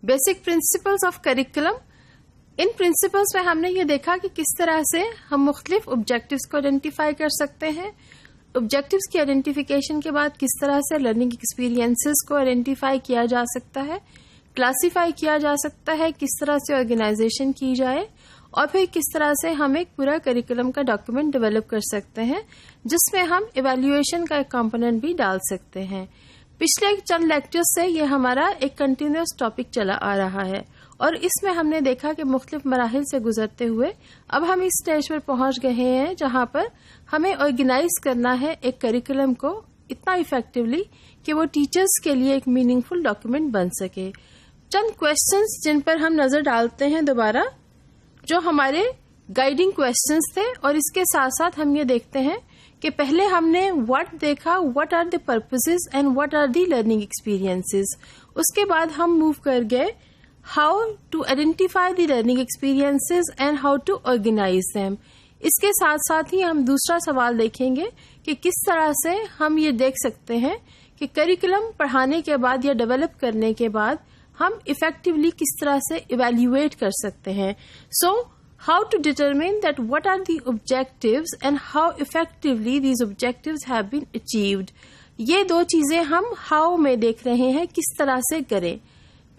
Basic principles of curriculum. In principles में हमने ये देखा कि किस तरह से हम मुख्तलिफ ऑब्जेक्टिव्स को आइडेंटिफाई कर सकते हैं. ऑब्जेक्टिव्स की आइडेंटिफिकेशन के बाद किस तरह से लर्निंग एक्सपीरियंसेस को आइडेंटिफाई किया जा सकता है, क्लासिफाई किया जा सकता है, किस तरह से ऑर्गेनाइजेशन की जाए, और फिर किस तरह से हम एक पूरा करिकुलम का डॉक्यूमेंट डेवलप कर सकते हैं जिसमें हम इवैल्यूएशन का एक कंपोनेंट भी डाल सकते हैं. पिछले चंद लेक्चर्स से ये हमारा एक कंटिन्यूअस टॉपिक चला आ रहा है और इसमें हमने देखा कि मुख्तलिफ मराहिल से गुजरते हुए अब हम इस स्टेज पर पहुंच गए हैं जहां पर हमें ऑर्गेनाइज करना है एक करिकुलम को इतना इफेक्टिवली कि वो टीचर्स के लिए एक मीनिंगफुल डॉक्यूमेंट बन सके. चंद क्वेश्चंस जिन पर हम नजर डालते हैं दोबारा, जो हमारे गाइडिंग क्वेश्चंस थे, और इसके साथ साथ हम ये देखते हैं कि पहले हमने व्हाट देखा, what are the purposes and what are the learning experiences. उसके बाद हम मूव कर गए how to identify the learning experiences and how to organize them. इसके साथ साथ ही हम दूसरा सवाल देखेंगे कि किस तरह से हम ये देख सकते हैं कि करिकुलम पढ़ाने के बाद या डेवलप करने के बाद हम इफेक्टिवली किस तरह से इवैल्यूएट कर सकते हैं. सो how to determine that what are the objectives and how effectively these objectives have been achieved. ये दो चीजें हम how में देख रहे हैं किस तरह से करें.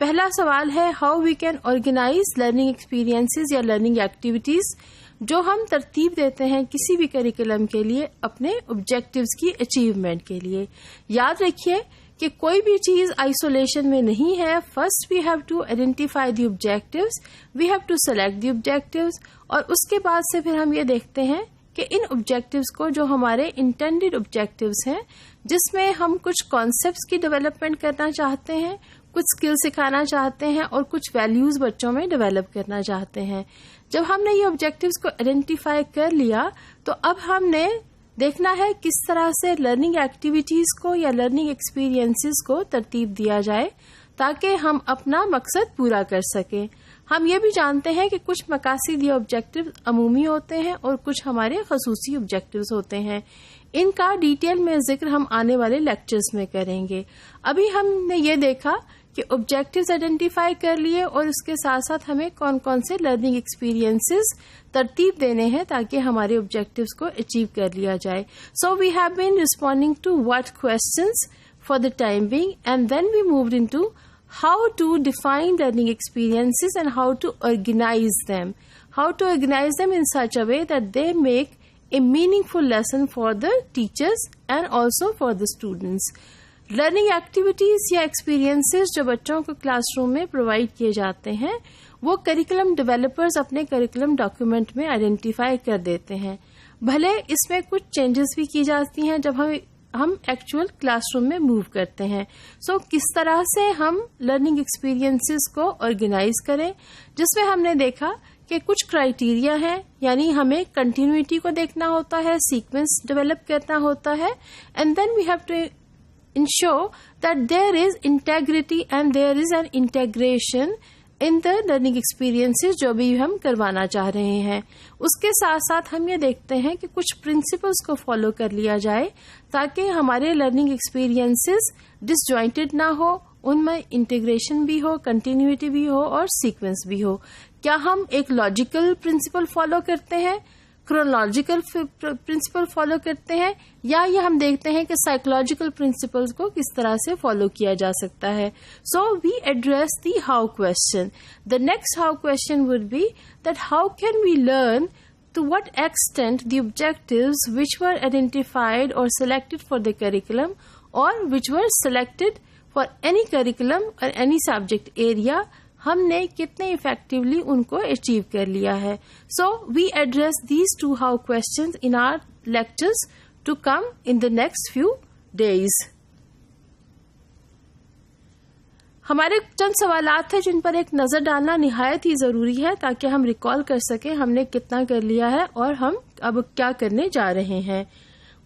पहला सवाल है how we can organize learning experiences या learning activities जो हम तरतीब देते हैं किसी भी करिकुलम के लिए अपने objectives की achievement के लिए. याद रखिए कि कोई भी चीज आइसोलेशन में नहीं है. First we have to identify the objectives, we have to select the objectives, और उसके बाद से फिर हम ये देखते हैं कि इन ऑब्जेक्टिव्स को, जो हमारे इंटेंडेड ऑब्जेक्टिव्स हैं, जिसमें हम कुछ कॉन्सेप्ट्स की डेवलपमेंट करना चाहते हैं, कुछ स्किल सिखाना चाहते हैं और कुछ वैल्यूज बच्चों में डेवलप करना चाहते हैं. जब हमने ये ऑब्जेक्टिव्स को आइडेंटिफाई कर लिया तो अब हमने देखना है किस तरह से लर्निंग एक्टिविटीज को या लर्निंग एक्सपीरियंसेस को तरतीब दिया जाए ताकि हम अपना मकसद पूरा कर सकें. हम ये भी जानते हैं कि कुछ मकासदी ऑब्जेक्टिव अमूमी होते हैं और कुछ हमारे खसूसी ऑब्जेक्टिव्स होते हैं. इनका डिटेल में जिक्र हम आने वाले लेक्चर्स में करेंगे. अभी हमने ये देखा कि ऑब्जेक्टिव्स आइडेंटिफाई कर लिए और उसके साथ साथ हमें कौन कौन से लर्निंग एक्सपीरियंसेस तरतीब देने हैं ताकि हमारे ऑब्जेक्टिव्स को अचीव कर लिया जाए. So we have been responding to what questions for the time being and then we moved into how to define learning experiences and how to organize them. How to organize them in such a way that they make a meaningful lesson for the teachers and also for the students. Learning activities या experiences जो बच्चों को classroom में provide किए जाते हैं वो curriculum developers अपने करिकुलम डॉक्यूमेंट में आइडेंटिफाई कर देते हैं. भले इसमें कुछ चेंजेस भी की जाती हैं जब हम एक्चुअल क्लासरूम में मूव करते हैं. सो किस तरह से हम लर्निंग एक्सपीरियंसेस को ऑर्गेनाइज करें, जिसमें हमने देखा कि कुछ क्राइटेरिया है, यानी हमें कंटिन्यूटी को देखना होता है, सीक्वेंस डेवलप करना होता है, and then we have to ensure that there is integrity and there is an integration in the learning experiences जो भी हम करवाना चाह रहे हैं. उसके साथ साथ हम ये देखते हैं कि कुछ प्रिंसिपल्स को फॉलो कर लिया जाए ताकि हमारे लर्निंग एक्सपीरियंसेस डिसजॉइंटेड ना हो, उनमें इंटीग्रेशन भी हो, कंटिन्यूटी भी हो और सीक्वेंस भी हो. क्या हम एक लॉजिकल प्रिंसिपल फॉलो करते हैं, क्रोनोलॉजिकल प्रिंसिपल फॉलो करते हैं, या ये हम देखते हैं कि साइकोलॉजिकल प्रिंसिपल्स को किस तरह से फॉलो किया जा सकता है. So we address the how question. The next how question would be that how can we learn to what extent the objectives which were identified or selected for the curriculum or which were selected for any curriculum or any subject area हमने कितने effectively उनको achieve कर लिया है. So we address these two how questions in our lectures to come in the next few days. हमारे चंद सवालात थे जिन पर एक नजर डालना निहायत ही जरूरी है ताकि हम रिकॉल कर सकें हमने कितना कर लिया है और हम अब क्या करने जा रहे हैं.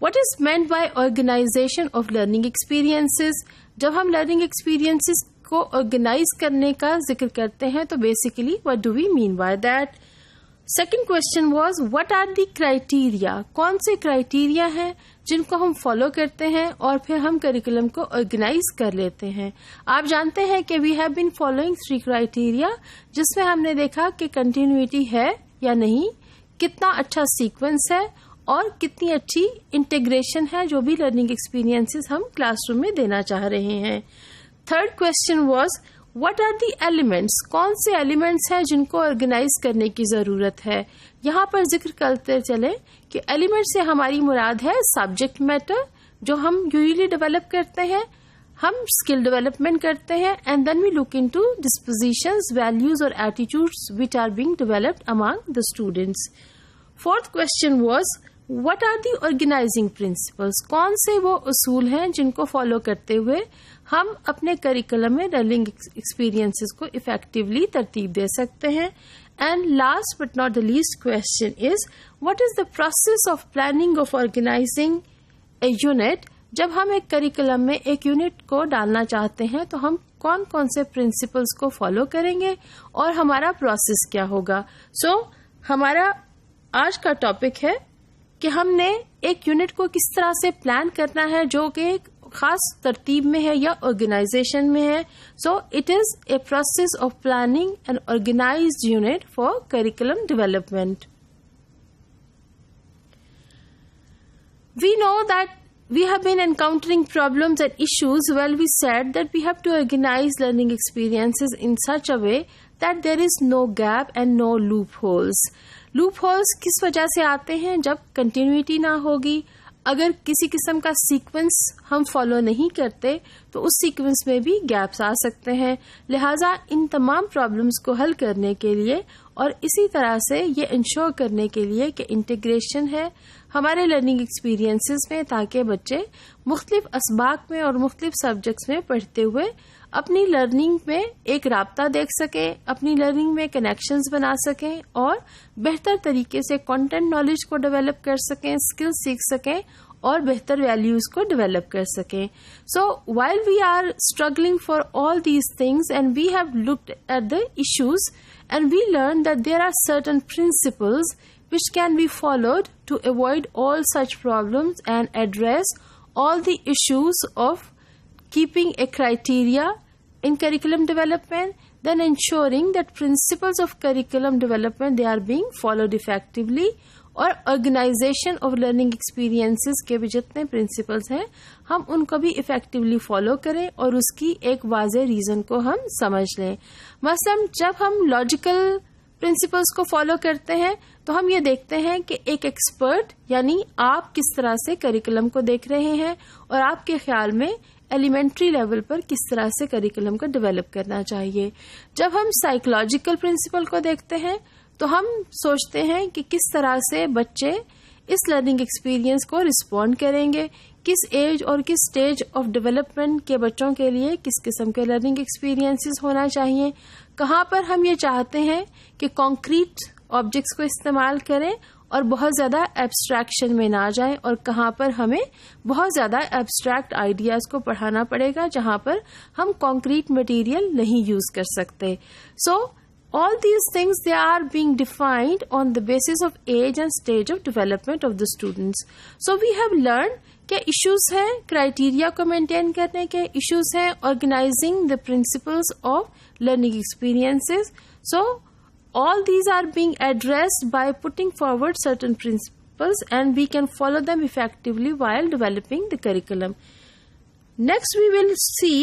What is meant by organization of learning experiences? जब हम लर्निंग एक्सपीरियंसेस को ऑर्गेनाइज करने का जिक्र करते हैं तो basically what do we mean by that. Second question was what are the criteria, कौन से क्राइटेरिया हैं जिनको हम फॉलो करते हैं और फिर हम करिकुलम को ऑर्गेनाइज कर लेते हैं. आप जानते हैं कि we have been following 3 criteria, जिसमें हमने देखा कि कंटिन्यूटी है या नहीं, कितना अच्छा सीक्वेंस है और कितनी अच्छी इंटीग्रेशन है जो भी लर्निंग एक्सपीरियंसेस हम क्लासरूम में देना चाह रहे हैं. Third question was what are the elements, कौन से एलिमेंट्स हैं जिनको ऑर्गेनाइज करने की जरूरत है. यहाँ पर जिक्र करते चले कि एलिमेंट से हमारी मुराद है सब्जेक्ट मैटर जो हम यूजुअली डेवलप करते हैं, हम स्किल डेवलपमेंट करते हैं, and then we look into dispositions, values और attitudes which are being developed among the students. Fourth question was what are the organizing principles, कौन से वो उसूल हैं जिनको फॉलो करते हुए हम अपने करिकुलम में लर्निंग एक्सपीरियंसेस को इफेक्टिवली तरतीब दे सकते हैं. And last but not the least question is what is the process of planning of organizing a unit. जब हम एक करिकुलम में एक यूनिट को डालना चाहते हैं तो हम कौन कौन से प्रिंसिपल्स को फॉलो करेंगे और हमारा प्रोसेस क्या होगा. सो हमारा आज का टॉपिक है कि हमने एक यूनिट को किस तरह से प्लान करना है जो कि एक खास तरतीब में है या ऑर्गेनाइजेशन में है. So it is a process of planning an organized unit for curriculum development. We know that we have been encountering problems and issues while we said that we have to organize learning experiences in such a way that there is no gap and no loopholes. Loopholes किस वजह से आते हैं? जब continuity ना होगी, अगर किसी किस्म का सीक्वेंस हम फॉलो नहीं करते तो उस सीक्वेंस में भी गैप्स आ सकते हैं. लिहाजा इन तमाम प्रॉब्लम्स को हल करने के लिए और इसी तरह से ये इंश्योर करने के लिए कि इंटीग्रेशन है हमारे लर्निंग एक्सपीरियंसेस में, ताकि बच्चे मुख्तलिफ असबाक में और मुख्तलिफ सब्जेक्ट्स में पढ़ते हुए अपनी लर्निंग में एक राब्ता देख सकें, अपनी लर्निंग में कनेक्शंस बना सकें और बेहतर तरीके से कंटेंट नॉलेज को डेवलप कर सकें, स्किल्स सीख सकें और बेहतर वैल्यूज को डेवलप कर सकें. So while we are struggling for all these things and we have looked at the issues and we learned that there are certain principles which can be followed to avoid all such problems and address all the issues of keeping a criteria in curriculum development, then ensuring that principles of curriculum development they are being followed effectively, और organisation of learning experiences के भी जितने principles हैं हम उनको भी effectively follow करें और उसकी एक वाज़ेह रीजन को हम समझ लें. मसलन जब हम लॉजिकल प्रिंसिपल्स को फॉलो करते हैं तो हम ये देखते हैं कि एक एक्सपर्ट यानी आप किस तरह से करिकुलम को देख रहे हैं और आपके ख्याल में एलिमेंट्री लेवल पर किस तरह से करिकुलम को डेवलप करना चाहिए. जब हम साइकोलॉजिकल प्रिंसिपल को देखते हैं तो हम सोचते हैं कि किस तरह से बच्चे इस लर्निंग एक्सपीरियंस को रिस्पॉन्ड करेंगे, किस एज और किस स्टेज ऑफ डेवलपमेंट के बच्चों के लिए किस किस्म के लर्निंग एक्सपीरियंसेस होना चाहिए, कहाँ पर हम ये चाहते हैं कि कॉन्क्रीट ऑब्जेक्ट्स को इस्तेमाल करें और बहुत ज़्यादा एब्स्ट्रैक्शन में ना जाएं और कहाँ पर हमें बहुत ज़्यादा एब्स्ट्रैक्ट आइडियाज़ को पढ़ाना पड़ेगा जहाँ पर हम कॉन्क्रीट मटेरियल नहीं यूज़ कर सकते. सो all these things they are being defined on the basis of age and stage of development of the students. So we have learned कि issues हैं criteria को maintain करने के, issues हैं organizing the principles of learning experiences. So all these are being addressed by putting forward certain principles and we can follow them effectively while developing the curriculum. Next we will see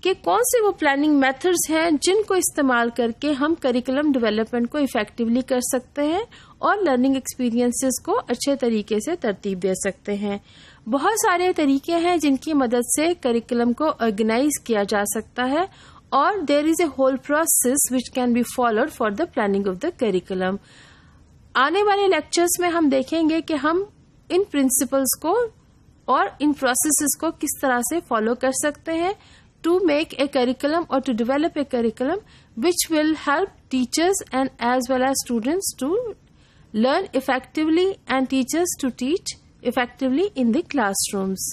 कि कौन से वो planning methods हैं जिनको इस्तेमाल करके हम curriculum development को इफेक्टिवली कर सकते हैं और लर्निंग एक्सपीरियंसेस को अच्छे तरीके से तरतीब दे सकते हैं. बहुत सारे तरीके हैं जिनकी मदद से करिकुलम को ऑर्गेनाइज किया जा सकता है और there is a whole process which can be followed for the planning of the curriculum. आने वाले लेक्चर्स में हम देखेंगे कि हम इन प्रिंसिपल्स को और इन प्रोसेसेस को किस तरह से फॉलो कर सकते हैं to make a curriculum or to develop a curriculum which will help teachers and as well as students to learn effectively and teachers to teach effectively in the classrooms.